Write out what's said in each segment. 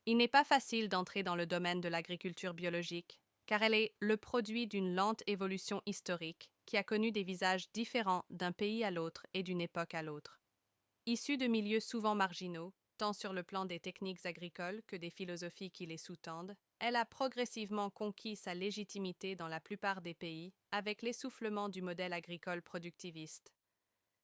Il n'est pas facile d'entrer dans le domaine de l'agriculture biologique, car elle est le produit d'une lente évolution historique qui a connu des visages différents d'un pays à l'autre et d'une époque à l'autre. Issue de milieux souvent marginaux, tant sur le plan des techniques agricoles que des philosophies qui les sous-tendent, elle a progressivement conquis sa légitimité dans la plupart des pays avec l'essoufflement du modèle agricole productiviste.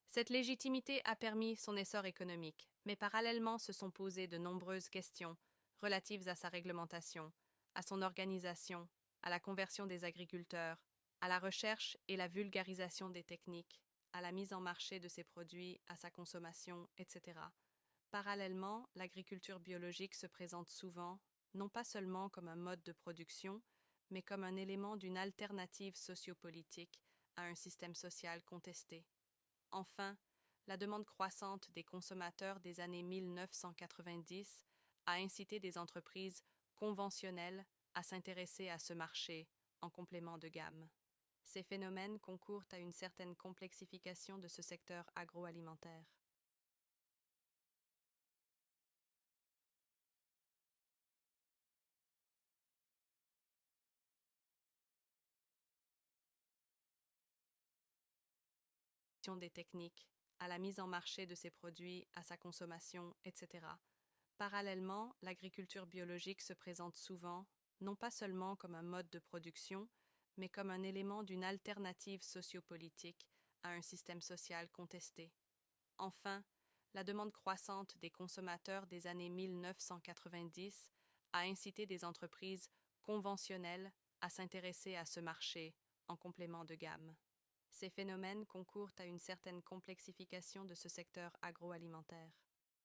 Cette légitimité a permis son essor économique, mais parallèlement se sont posées de nombreuses questions relatives à sa réglementation, à son organisation, à la conversion des agriculteurs, à la recherche et la vulgarisation des techniques, à la mise en marché de ses produits, à sa consommation, etc. Parallèlement, l'agriculture biologique se présente souvent, non pas seulement comme un mode de production, mais comme un élément d'une alternative sociopolitique à un système social contesté. Enfin, la demande croissante des consommateurs des années 1990 a incité des entreprises conventionnelles à s'intéresser à ce marché en complément de gamme. Ces phénomènes concourent à une certaine complexification de ce secteur agroalimentaire. Des techniques, à la mise en marché de ses produits, à sa consommation, etc. Parallèlement, l'agriculture biologique se présente souvent, non pas seulement comme un mode de production, mais comme un élément d'une alternative sociopolitique à un système social contesté. Enfin, la demande croissante des consommateurs des années 1990 a incité des entreprises conventionnelles à s'intéresser à ce marché en complément de gamme. Ces phénomènes concourent à une certaine complexification de ce secteur agroalimentaire.